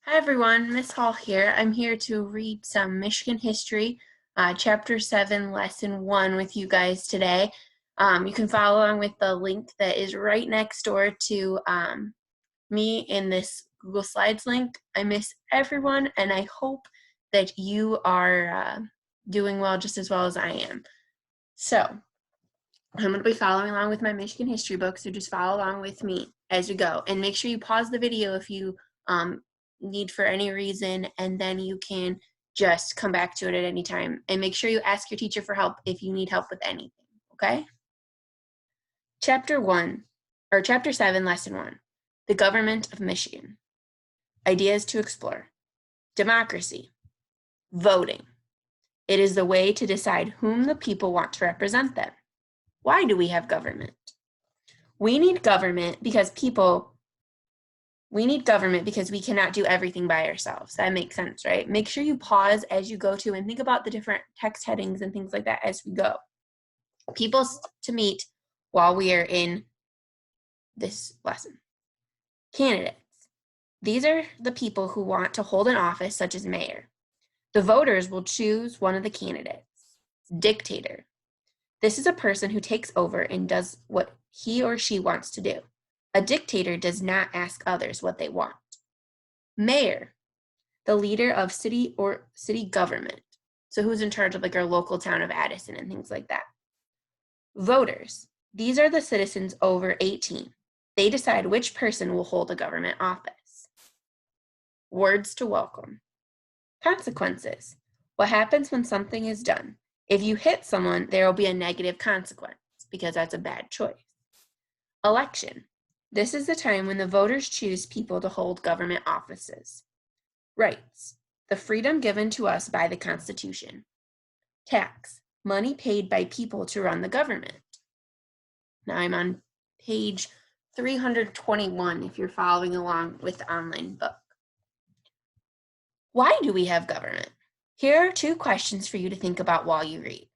Hi everyone, Miss Hall here. I'm here to read some Michigan history, Chapter 7, Lesson 1 with you guys today. You can follow along with the link that is right next door to me in this Google Slides link. I miss everyone and I hope that you are doing well just as well as I am. So, I'm going to be following along with my Michigan history book, so just follow along with me as we go. And make sure you pause the video if you need for any reason, and then you can just come back to it at any time. And make sure you ask your teacher for help if you need help with anything, okay? Chapter 7, Lesson 1, The Government of Michigan. Ideas to explore. Democracy. Voting. It is the way to decide whom the people want to represent them. Why do we have government? We need government because we cannot do everything by ourselves. That makes sense, right? Make sure you pause as you go to and think about the different text headings and things like that as we go. People to meet while we are in this lesson. Candidates. These are the people who want to hold an office such as mayor. The voters will choose one of the candidates. Dictator. This is a person who takes over and does what he or she wants to do. A dictator does not ask others what they want. Mayor, the leader of city or city government. So who's in charge of like our local town of Addison and things like that. Voters, these are the citizens over 18. They decide which person will hold a government office. Words to welcome. Consequences, what happens when something is done. If you hit someone, there will be a negative consequence because that's a bad choice. Election. This is the time when the voters choose people to hold government offices. Rights. The freedom given to us by the Constitution. Tax. Money paid by people to run the government. Now I'm on page 321 if you're following along with the online book. Why do we have government? Here are 2 questions for you to think about while you read.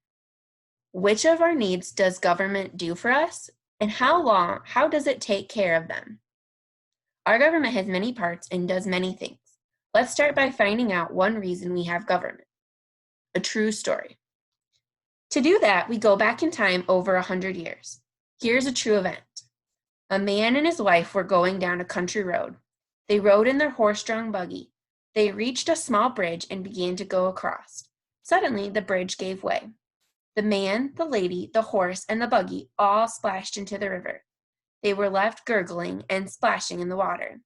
Which of our needs does government do for us? And how does it take care of them? Our government has many parts and does many things. Let's start by finding out one reason we have government. A true story. To do that, we go back in time over 100 years. Here's a true event. A man and his wife were going down a country road. They rode in their horse-drawn buggy. They reached a small bridge and began to go across. Suddenly, the bridge gave way. The man, the lady, the horse, and the buggy all splashed into the river. They were left gurgling and splashing in the water.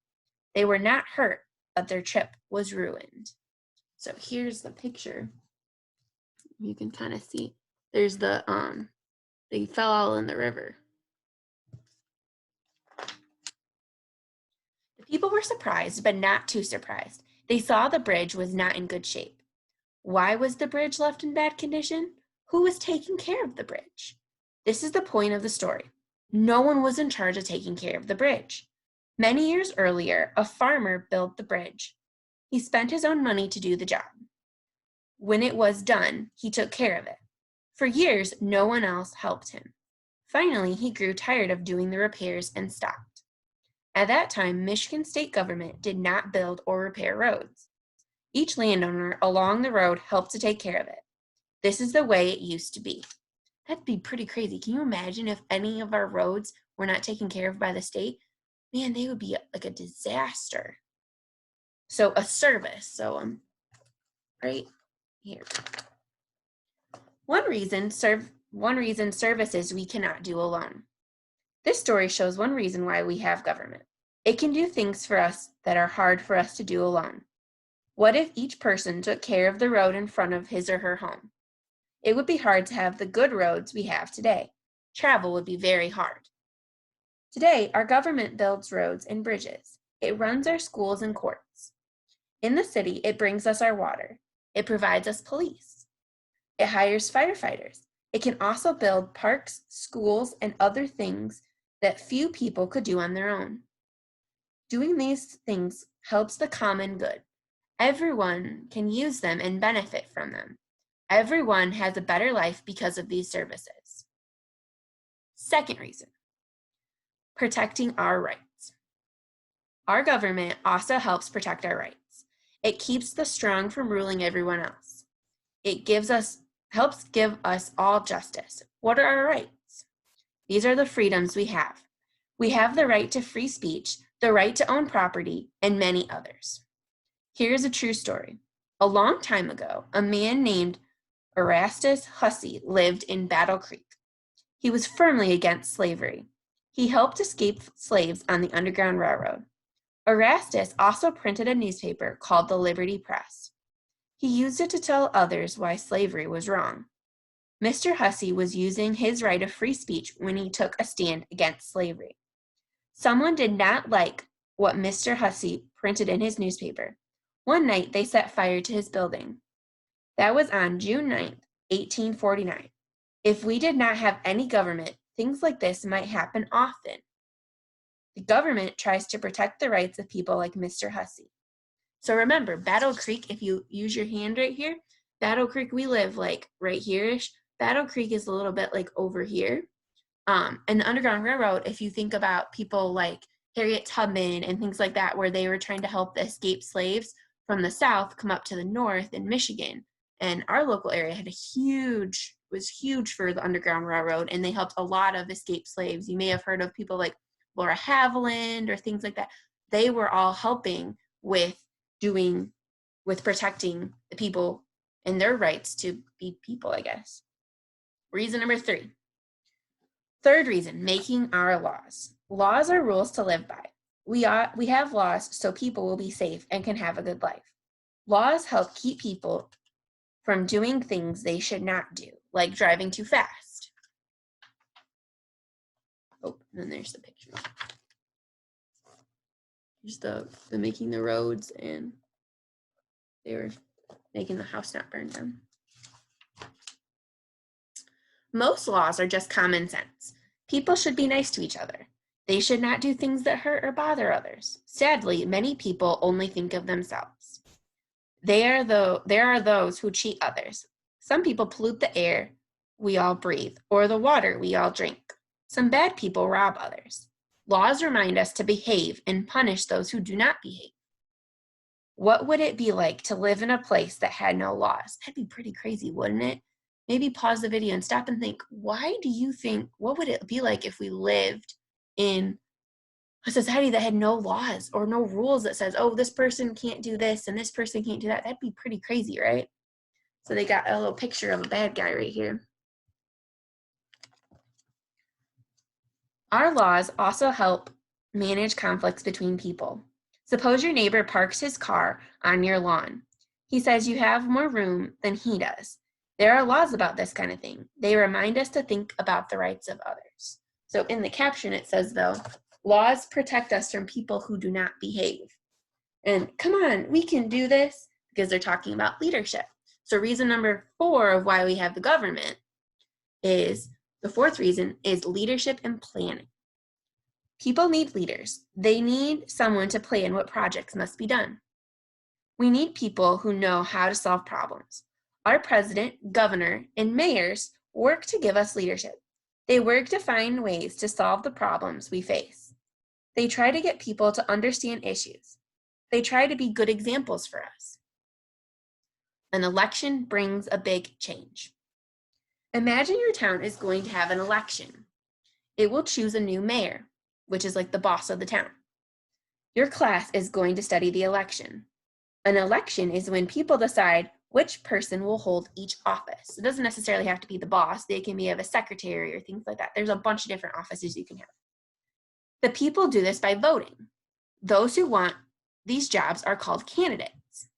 They were not hurt, but their trip was ruined. So here's the picture. You can kind of see. There's the, they fell all in the river. The people were surprised, but not too surprised. They saw the bridge was not in good shape. Why was the bridge left in bad condition? Who was taking care of the bridge? This is the point of the story. No one was in charge of taking care of the bridge. Many years earlier, a farmer built the bridge. He spent his own money to do the job. When it was done, he took care of it. For years, no one else helped him. Finally, he grew tired of doing the repairs and stopped. At that time, Michigan state government did not build or repair roads. Each landowner along the road helped to take care of it. This is the way it used to be. That'd be pretty crazy. Can you imagine if any of our roads were not taken care of by the state? Man, they would be like a disaster. So a service. So right here. One reason services we cannot do alone. This story shows one reason why we have government. It can do things for us that are hard for us to do alone. What if each person took care of the road in front of his or her home? It would be hard to have the good roads we have today. Travel would be very hard. Today, our government builds roads and bridges. It runs our schools and courts. In the city, it brings us our water. It provides us police. It hires firefighters. It can also build parks, schools, and other things that few people could do on their own. Doing these things helps the common good. Everyone can use them and benefit from them. Everyone has a better life because of these services. Second reason, protecting our rights. Our government also helps protect our rights. It keeps the strong from ruling everyone else. It helps give us all justice. What are our rights? These are the freedoms we have. We have the right to free speech, the right to own property, and many others. Here's a true story. A long time ago, a man named Erastus Hussey lived in Battle Creek. He was firmly against slavery. He helped escape slaves on the Underground Railroad. Erastus also printed a newspaper called the Liberty Press. He used it to tell others why slavery was wrong. Mr. Hussey was using his right of free speech when he took a stand against slavery. Someone did not like what Mr. Hussey printed in his newspaper. One night, they set fire to his building. That was on June 9th, 1849. If we did not have any government, things like this might happen often. The government tries to protect the rights of people like Mr. Hussey. So remember, Battle Creek, if you use your hand right here, Battle Creek, we live like right here-ish. Battle Creek is a little bit like over here. And the Underground Railroad, if you think about people like Harriet Tubman and things like that, where they were trying to help the escaped slaves from the South come up to the North in Michigan. And our local area was huge for the Underground Railroad, and they helped a lot of escaped slaves. You may have heard of people like Laura Haviland or things like that. They were all helping with protecting the people and their rights to be people, I guess. Reason number 3. Third reason, making our laws. Laws are rules to live by. We have laws so people will be safe and can have a good life. Laws help keep people from doing things they should not do, like driving too fast. Oh, and then there's the picture. Here's the making the roads, and they were making the house not burn down. Most laws are just common sense. People should be nice to each other. They should not do things that hurt or bother others. Sadly, many people only think of themselves. There are those who cheat others. Some people pollute the air we all breathe, or the water we all drink. Some bad people rob others. Laws remind us to behave and punish those who do not behave. What would it be like to live in a place that had no laws? That'd be pretty crazy, wouldn't it? Maybe pause the video and stop and think, what would it be like if we lived in a society that had no laws or no rules that says, oh, this person can't do this and this person can't do that? That'd be pretty crazy, right? So they got a little picture of a bad guy right here. Our laws also help manage conflicts between people. Suppose your neighbor parks his car on your lawn. He says you have more room than he does. There are laws about this kind of thing. They remind us to think about the rights of others. So in the caption it says, though, laws protect us from people who do not behave. And come on, we can do this, because they're talking about leadership. So reason number 4 of why we have the government is, the 4th reason is leadership and planning. People need leaders. They need someone to plan what projects must be done. We need people who know how to solve problems. Our president, governor, and mayors work to give us leadership. They work to find ways to solve the problems we face. They try to get people to understand issues. They try to be good examples for us. An election brings a big change. Imagine your town is going to have an election. It will choose a new mayor, which is like the boss of the town. Your class is going to study the election. An election is when people decide which person will hold each office. It doesn't necessarily have to be the boss. They can be a secretary or things like that. There's a bunch of different offices you can have. The people do this by voting. Those who want these jobs are called candidates.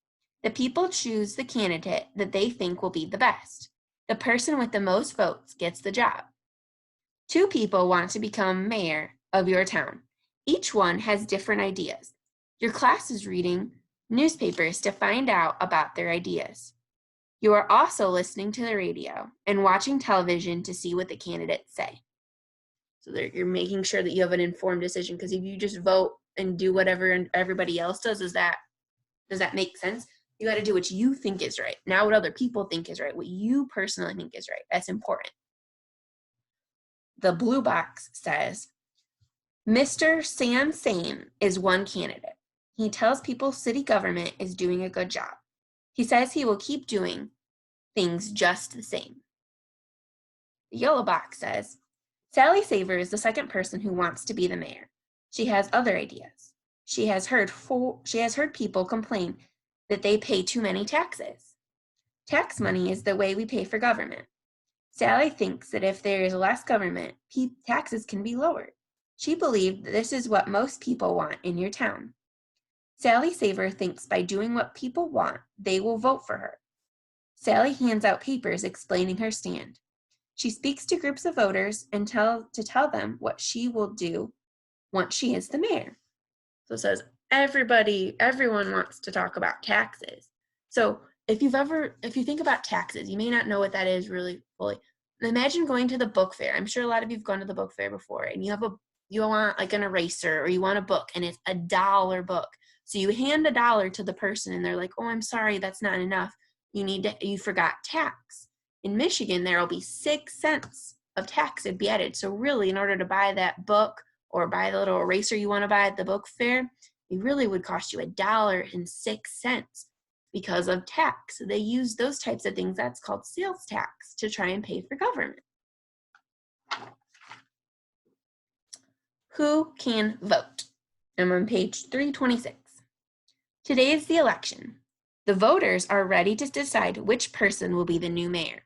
The people choose the candidate that they think will be the best. The person with the most votes gets the job. 2 people want to become mayor of your town. Each one has different ideas. Your class is reading newspapers to find out about their ideas. You are also listening to the radio and watching television to see what the candidates say. So you're making sure that you have an informed decision, because if you just vote and do whatever everybody else does, does that make sense? You got to do what you think is right, not what other people think is right, what you personally think is right. That's important. The blue box says, Mr. Sam Sane is one candidate. He tells people city government is doing a good job. He says he will keep doing things just the same. The yellow box says, Sally Saver is the second person who wants to be the mayor. She has other ideas. She has heard people complain that they pay too many taxes. Tax money is the way we pay for government. Sally thinks that if there is less government, taxes can be lowered. She believed that this is what most people want in your town. Sally Saver thinks by doing what people want, they will vote for her. Sally hands out papers explaining her stand. She speaks to groups of voters and tell them what she will do once she is the mayor. So it says everyone wants to talk about taxes. So if you think about taxes, you may not know what that is really fully. Imagine going to the book fair. I'm sure a lot of you've gone to the book fair before, and you want like an eraser or you want a book, and it's $1 book. So you hand $1 to the person, and they're like, "Oh, I'm sorry, that's not enough. You forgot tax." In Michigan, there will be 6 cents of tax to be added. So really, in order to buy that book or buy the little eraser you want to buy at the book fair, it really would cost you $1.06 because of tax. They use those types of things, that's called sales tax, to try and pay for government. Who can vote? I'm on page 326. Today is the election. The voters are ready to decide which person will be the new mayor.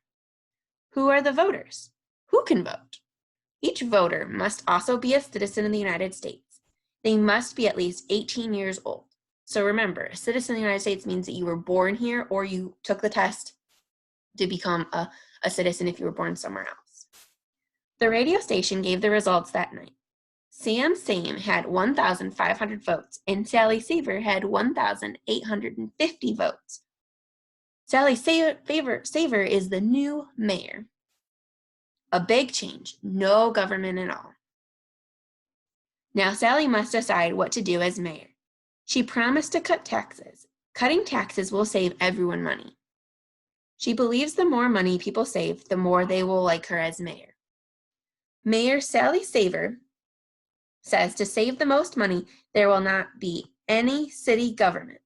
Who are the voters? Who can vote? Each voter must also be a citizen of the United States. They must be at least 18 years old. So remember, a citizen of the United States means that you were born here or you took the test to become a citizen if you were born somewhere else. The radio station gave the results that night. Sam Same had 1,500 votes and Sally Saver had 1,850 votes. Sally Saver is the new mayor. A big change, no government at all. Now Sally must decide what to do as mayor. She promised to cut taxes. Cutting taxes will save everyone money. She believes the more money people save, the more they will like her as mayor. Mayor Sally Saver says to save the most money, there will not be any city government.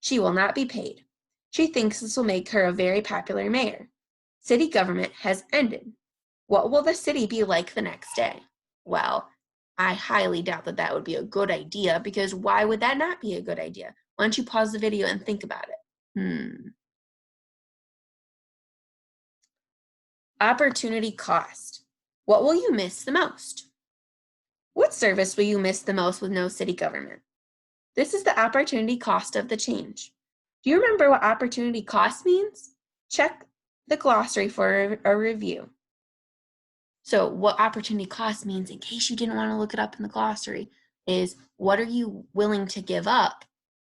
She will not be paid. She thinks this will make her a very popular mayor. City government has ended. What will the city be like the next day? Well, I highly doubt that would be a good idea, because why would that not be a good idea? Why don't you pause the video and think about it? Opportunity cost. What will you miss the most? What service will you miss the most with no city government? This is the opportunity cost of the change. Do you remember what opportunity cost means? Check the glossary for a review. So what opportunity cost means, in case you didn't want to look it up in the glossary, is what are you willing to give up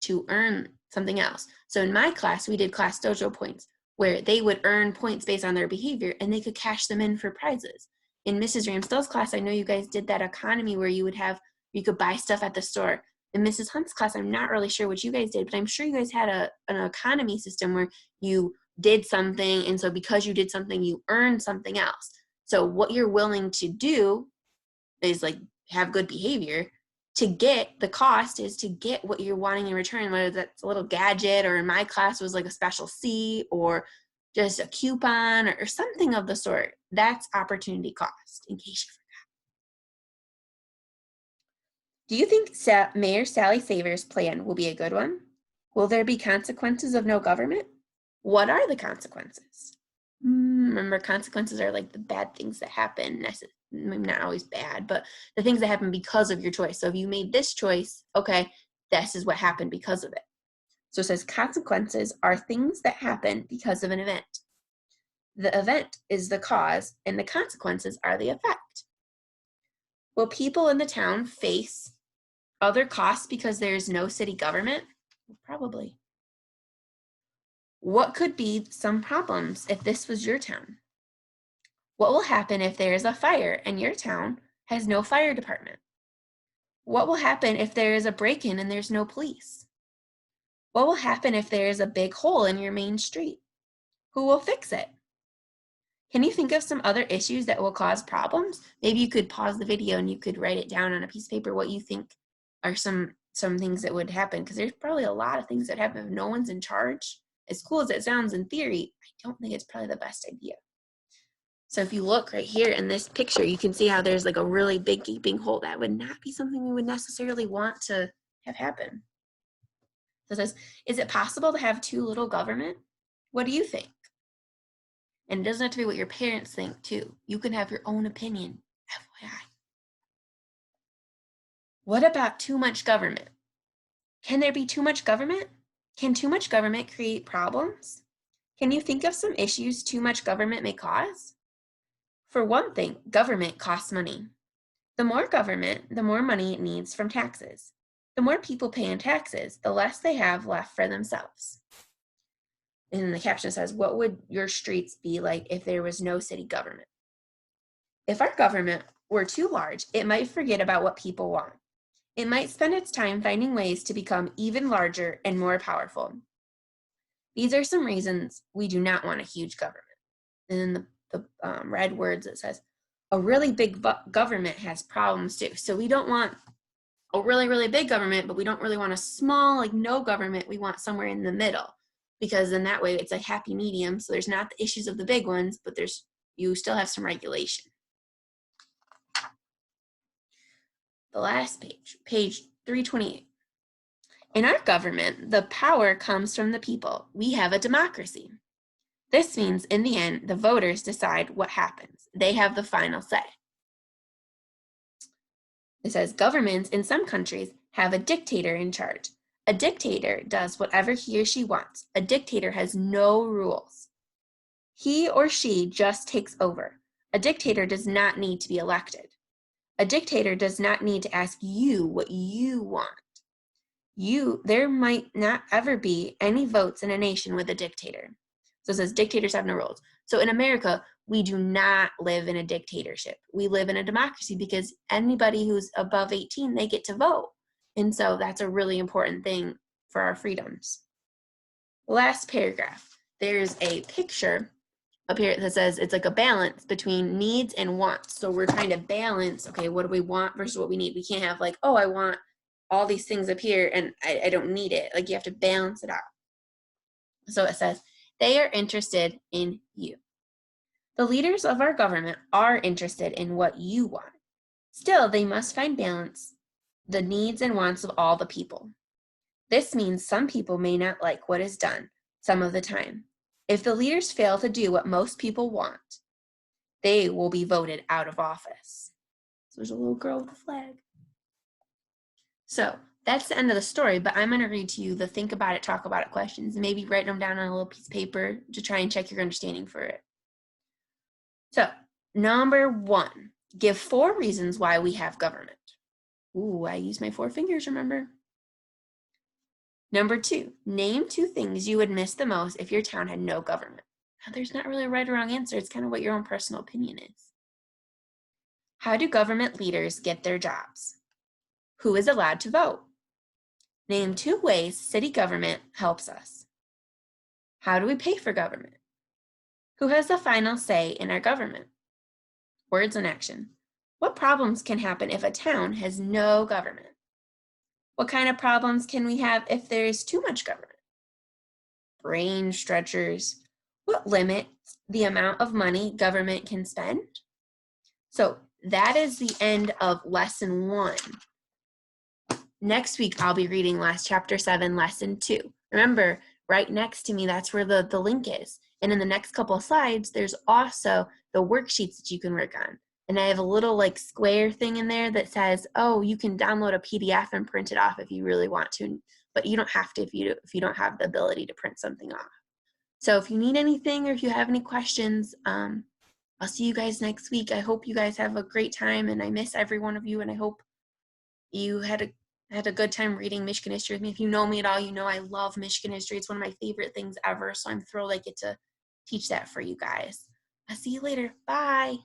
to earn something else? So in my class, we did class dojo points, where they would earn points based on their behavior and they could cash them in for prizes. In Mrs. Ramstell's class, I know you guys did that economy where you could buy stuff at the store. In Mrs. Hunt's class, I'm not really sure what you guys did, but I'm sure you guys had an economy system where you did something, and so because you did something, you earned something else. So what you're willing to do is like have good behavior. To get the cost is to get what you're wanting in return, whether that's a little gadget, or in my class was like a special seat or just a coupon or something of the sort. That's opportunity cost, in case you forgot. Do you think Mayor Sally Saver's plan will be a good one? Will there be consequences of no government? What are the consequences? Remember, consequences are like the bad things that happen. Not always bad, but the things that happen because of your choice. So if you made this choice, okay, this is what happened because of it. So it says consequences are things that happen because of an event. The event is the cause, and the consequences are the effect. Will people in the town face other costs because there's no city government? Probably. What could be some problems if this was your town? What will happen if there is a fire and your town has no fire department? What will happen if there is a break-in and there's no police? What will happen if there is a big hole in your main street? Who will fix it? Can you think of some other issues that will cause problems? Maybe you could pause the video and you could write it down on a piece of paper what you think are some some things that would happen, because there's probably a lot of things that happen if no one's in charge. As cool as it sounds in theory, I don't think it's probably the best idea. So if you look right here in this picture, you can see how there's like a really big gaping hole. That would not be something we would necessarily want to have happen. So it says, is it possible to have too little government? What do you think? And it doesn't have to be what your parents think too. You can have your own opinion, FYI. What about too much government? Can there be too much government? Can too much government create problems? Can you think of some issues too much government may cause? For one thing, government costs money. The more government, the more money it needs from taxes. The more people pay in taxes, the less they have left for themselves. And the caption says, what would your streets be like if there was no city government? If our government were too large, it might forget about what people want. It might spend its time finding ways to become even larger and more powerful. These are some reasons we do not want a huge government. And then the red words, it says, a really big government has problems too. So we don't want a really, really big government, but we don't really want a small, like no government. We want somewhere in the middle, because in that way it's a happy medium. So there's not the issues of the big ones, but you still have some regulation. The last page, page 328. In our government, the power comes from the people. We have a democracy. This means, in the end, the voters decide what happens. They have the final say. It says, governments in some countries have a dictator in charge. A dictator does whatever he or she wants. A dictator has no rules. He or she just takes over. A dictator does not need to be elected. A dictator does not need to ask you what you want. There might not ever be any votes in a nation with a dictator. So it says dictators have no rules. So in America, we do not live in a dictatorship. We live in a democracy because anybody who's above 18, they get to vote. And so that's a really important thing for our freedoms. Last paragraph, there's a picture up here that says it's like a balance between needs and wants. So we're trying to balance, okay, what do we want versus what we need? We can't have like, oh, I want all these things up here and I don't need it. Like you have to balance it out. So it says, they are interested in you. The leaders of our government are interested in what you want. Still, they must find balance, the needs and wants of all the people. This means some people may not like what is done some of the time. If the leaders fail to do what most people want, they will be voted out of office. So there's a little girl with a flag. So that's the end of the story, but I'm going to read to you the think about it, talk about it questions, and maybe write them down on a little piece of paper to try and check your understanding for it. So, number 1, give 4 reasons why we have government. Ooh, I use my 4 fingers, remember? Number 2, name 2 things you would miss the most if your town had no government. Now, there's not really a right or wrong answer. It's kind of what your own personal opinion is. How do government leaders get their jobs? Who is allowed to vote? Name 2 ways city government helps us. How do we pay for government? Who has the final say in our government? Words in action. What problems can happen if a town has no government? What kind of problems can we have if there's too much government? Brain stretchers. What limits the amount of money government can spend? So that is the end of lesson 1. Next week, I'll be reading chapter 7, lesson 2. Remember, right next to me, that's where the link is. And in the next couple of slides, there's also the worksheets that you can work on. And I have a little like square thing in there that says, oh, you can download a PDF and print it off if you really want to, but you don't have to if you don't have the ability to print something off. So if you need anything or if you have any questions, I'll see you guys next week. I hope you guys have a great time, and I miss every one of you, and I hope you had a good time reading Michigan history with me. If you know me at all, you know I love Michigan history. It's one of my favorite things ever, so I'm thrilled I get to teach that for you guys. I'll see you later. Bye.